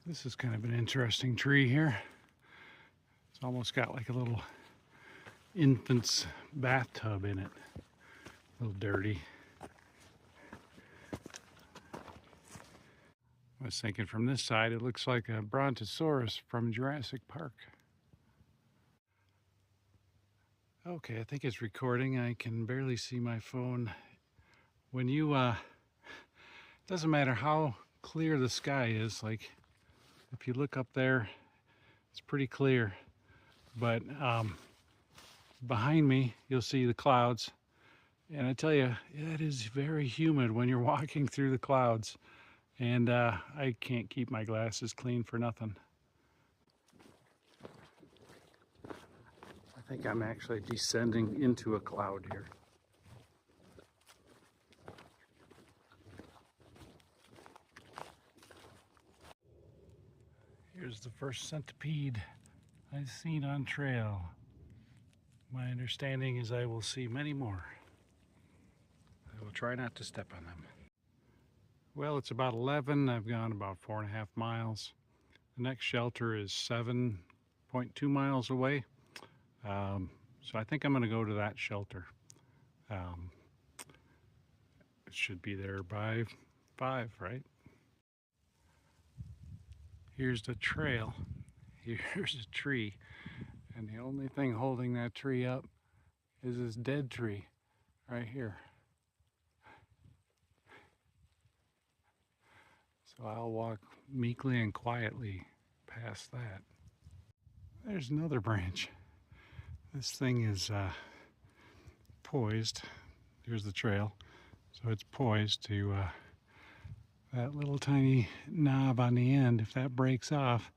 This is kind of an interesting tree here. It's almost got like a little infant's bathtub in it. A little dirty. I was thinking from this side it looks like a brontosaurus from Jurassic Park. Okay, I think it's recording. I can barely see my phone. When you, doesn't matter how clear the sky is, like if you look up there, it's pretty clear. But behind me, you'll see the clouds. And I tell you, it is very humid when you're walking through the clouds. And I can't keep my glasses clean for nothing. I think I'm actually descending into a cloud here. Here's the first centipede I've seen on trail. My understanding is I will see many more. I will try not to step on them. Well, it's about 11. I've gone about 4.5 miles. The next shelter is 7.2 miles away. So I think I'm going to go to that shelter. It should be there by 5, right? Here's the trail. Here's a tree. And the only thing holding that tree up is this dead tree right here. So I'll walk meekly and quietly past that. There's another branch. This thing is poised. Here's the trail. So it's poised to that little tiny knob on the end. If that breaks off,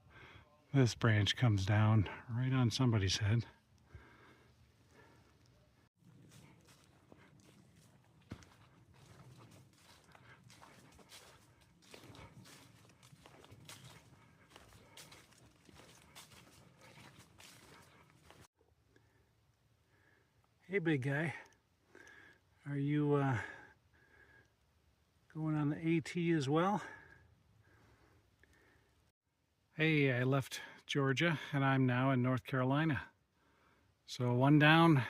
this branch comes down right on somebody's head. Hey, big guy. Are you going on the AT as well? Hey, I left Georgia and I'm now in North Carolina. So 1 down,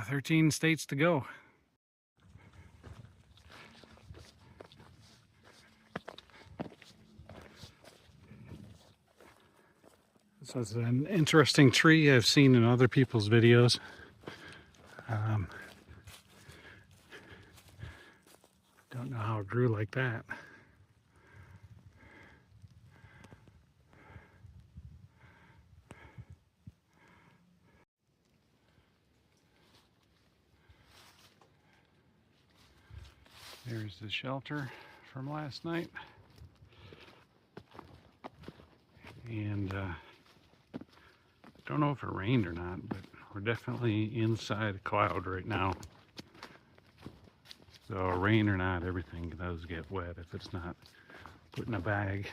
13 states to go. So it's an interesting tree I've seen in other people's videos. Don't know how it grew like that. There's the shelter from last night. And don't know if it rained or not, but we're definitely inside a cloud right now. So rain or not, everything does get wet if it's not put in a bag.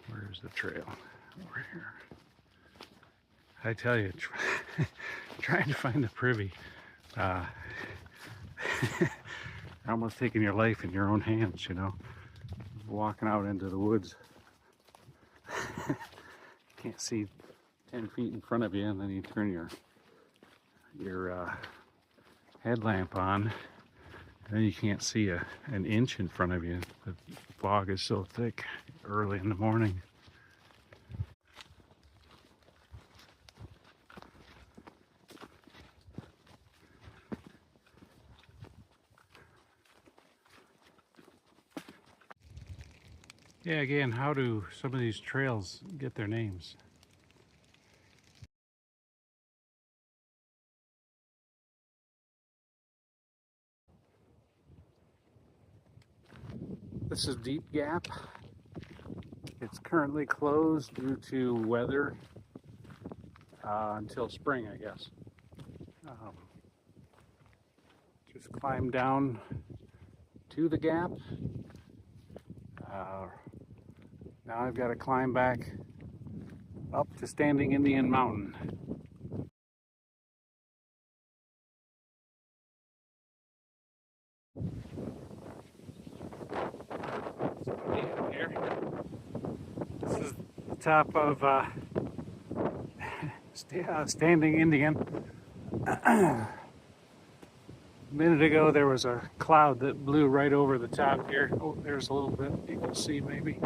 Where's the trail? Over here. I tell you, trying to find the privy. Almost taking your life in your own hands, you know. Walking out into the woods. Can't see 10 feet in front of you, and then you turn your headlamp on, and then you can't see an inch in front of you. The fog is so thick early in the morning. Yeah, again, how do some of these trails get their names? This is Deep Gap. It's currently closed due to weather until spring, I guess. Just climb down to the gap. Now I've got to climb back up to Standing Indian Mountain. Somebody in here. top of Standing Indian. A minute ago there was a cloud that blew right over the top here. Oh, there's a little bit you can see maybe.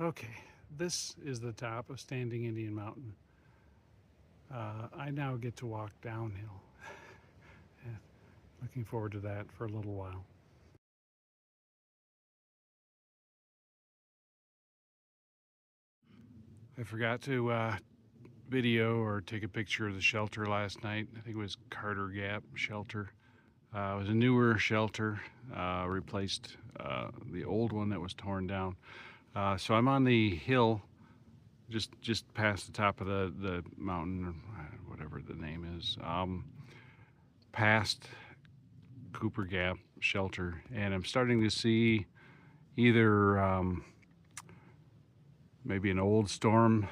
Okay, this is the top of Standing Indian Mountain. I now get to walk downhill. Looking forward to that for a little while. I forgot to video or take a picture of the shelter last night. I think it was Carter Gap Shelter. It was a newer shelter, replaced the old one that was torn down. So I'm on the hill, just past the top of the mountain, whatever the name is, past Cooper Gap Shelter, and I'm starting to see either maybe an old storm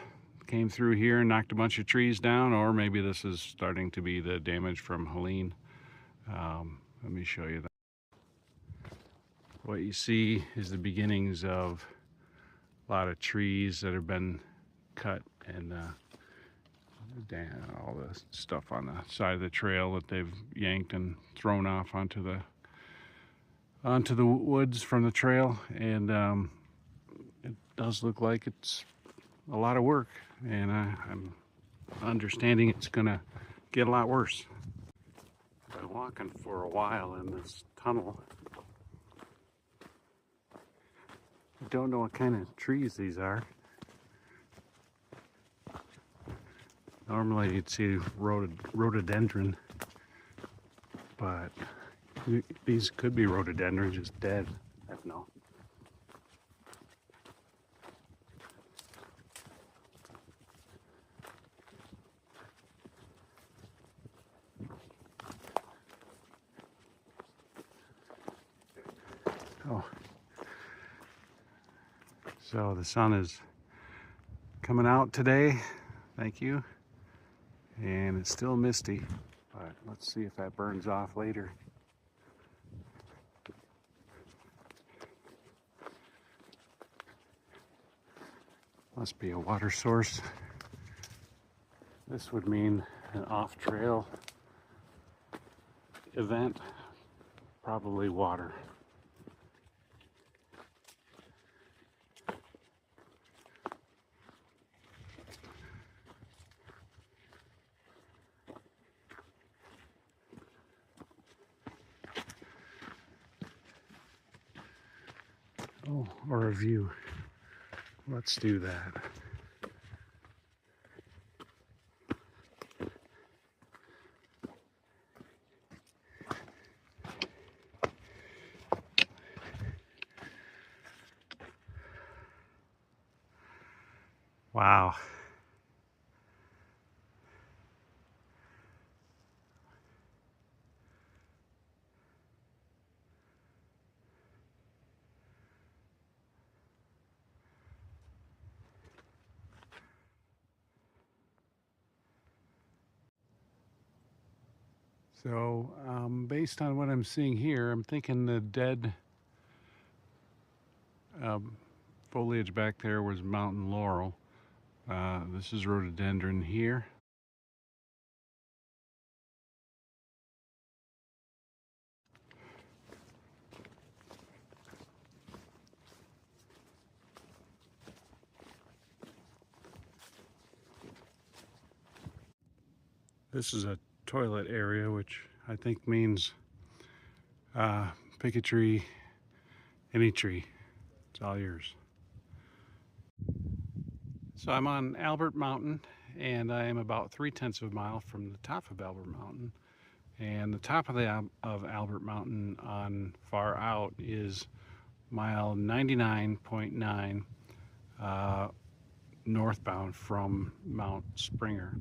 came through here and knocked a bunch of trees down, or maybe this is starting to be the damage from Helene. Let me show you that. What you see is the beginnings of a lot of trees that have been cut, and all the stuff on the side of the trail that they've yanked and thrown off onto the woods from the trail. And it does look like it's a lot of work, and I'm understanding it's gonna get a lot worse. I've been walking for a while in this tunnel. I don't know what kind of trees these are. Normally you'd see rhododendron, but these could be rhododendron, just dead. I don't know. Oh, so the sun is coming out today. Thank you. And it's still misty, but let's see if that burns off later. Must be a water source. This would mean an off-trail event, probably water. Oh, or a view. Let's do that. Wow. So, based on what I'm seeing here, I'm thinking the dead foliage back there was mountain laurel. This is rhododendron here. This is a toilet area, which I think means pick a tree, any tree. It's all yours. So I'm on Albert Mountain, and I am about 3/10 of a mile from the top of Albert Mountain. And the top of Albert Mountain on far out is mile 99.9 northbound from Mount Springer.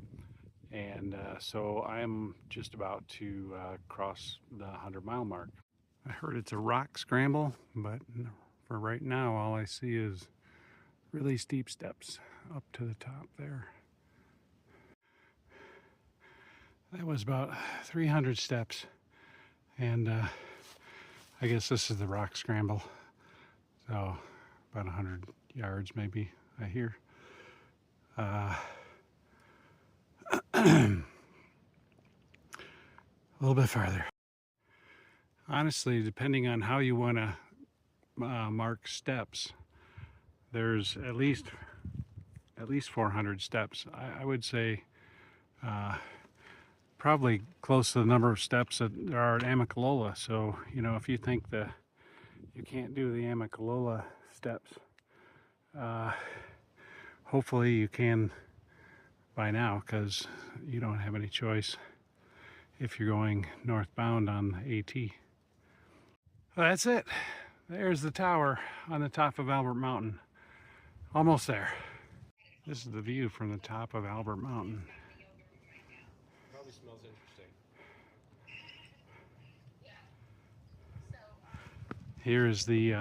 And so I'm just about to cross the 100-mile mark. I heard it's a rock scramble, but for right now, all I see is really steep steps up to the top there. That was about 300 steps, and I guess this is the rock scramble, so about 100 yards maybe, I hear. A little bit farther. Honestly, depending on how you want to mark steps, there's at least 400 steps. I would say probably close to the number of steps that there are at Amicalola. So, you know, if you think that you can't do the Amicalola steps, hopefully you can by now, because you don't have any choice if you're going northbound on AT. Well, that's it. There's the tower on the top of Albert Mountain. Almost there. This is the view from the top of Albert Mountain. Probably smells interesting. Here is the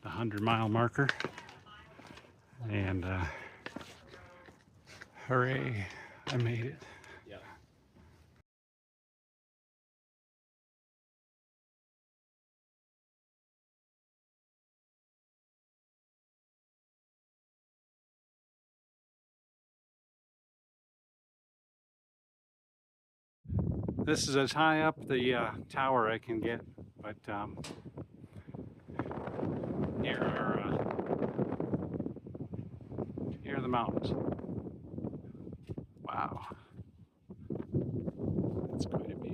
100-mile marker, and hooray, I made it. Yeah. This is as high up the tower I can get, but here are the mountains. Wow, that's quite a view.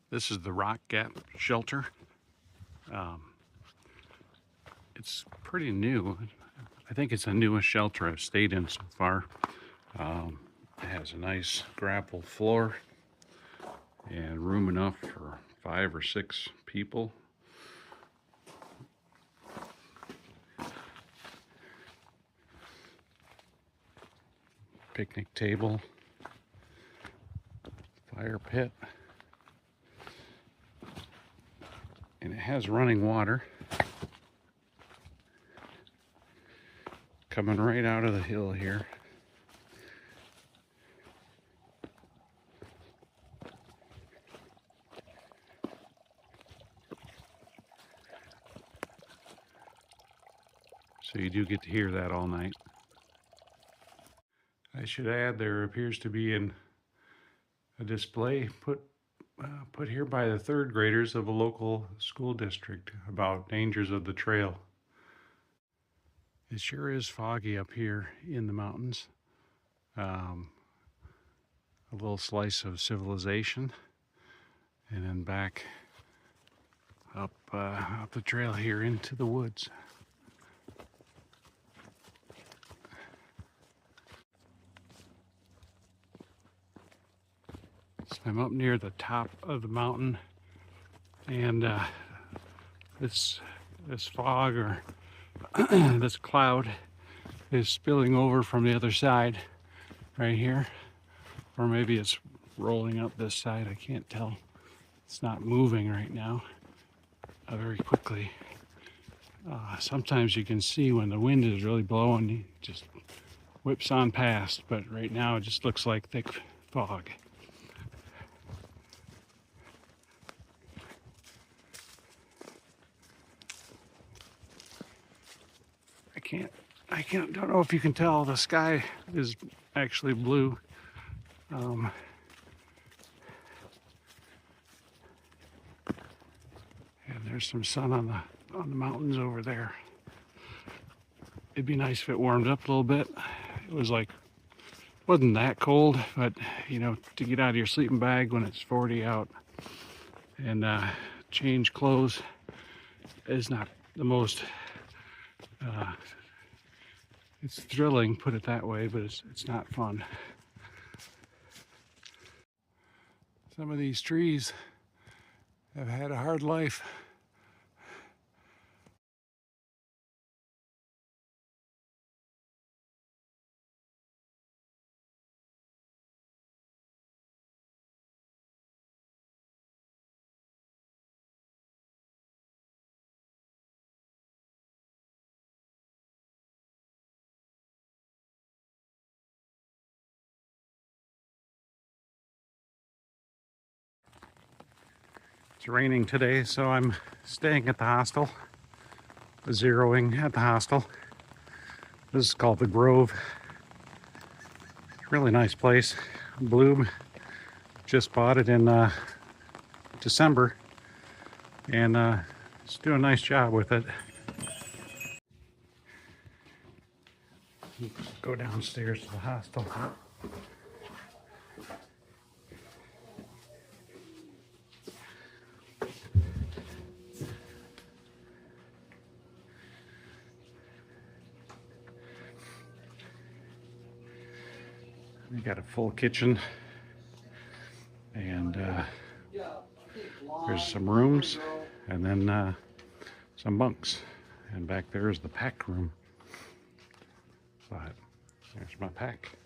This is the Rock Gap shelter. It's pretty new. I think it's the newest shelter I've stayed in so far. It has a nice gravel floor and room enough for 5 or 6 people. Picnic table, fire pit, and it has running water coming right out of the hill here. So you do get to hear that all night. I should add, there appears to be a display put here by the 3rd graders of a local school district about dangers of the trail. It sure is foggy up here in the mountains. A little slice of civilization, and then back up the trail here into the woods. So I'm up near the top of the mountain, and this fog, or this cloud, is spilling over from the other side right here, or maybe it's rolling up this side. I can't tell. It's not moving right now very quickly. Sometimes you can see when the wind is really blowing, it just whips on past, but right now it just looks like thick fog. Don't know if you can tell, the sky is actually blue. And there's some sun on the mountains over there. It'd be nice if it warmed up a little bit. It wasn't that cold, but you know, to get out of your sleeping bag when it's 40 out and change clothes is not the most it's thrilling, put it that way, but it's not fun. Some of these trees have had a hard life. It's raining today, so I'm staying at the hostel, zeroing at the hostel. This is called the Grove. Really nice place. Bloom just bought it in December, and it's doing a nice job with it. Go downstairs to the hostel. We got a full kitchen, and there's some rooms, and then some bunks, and back there is the pack room. But there's my pack.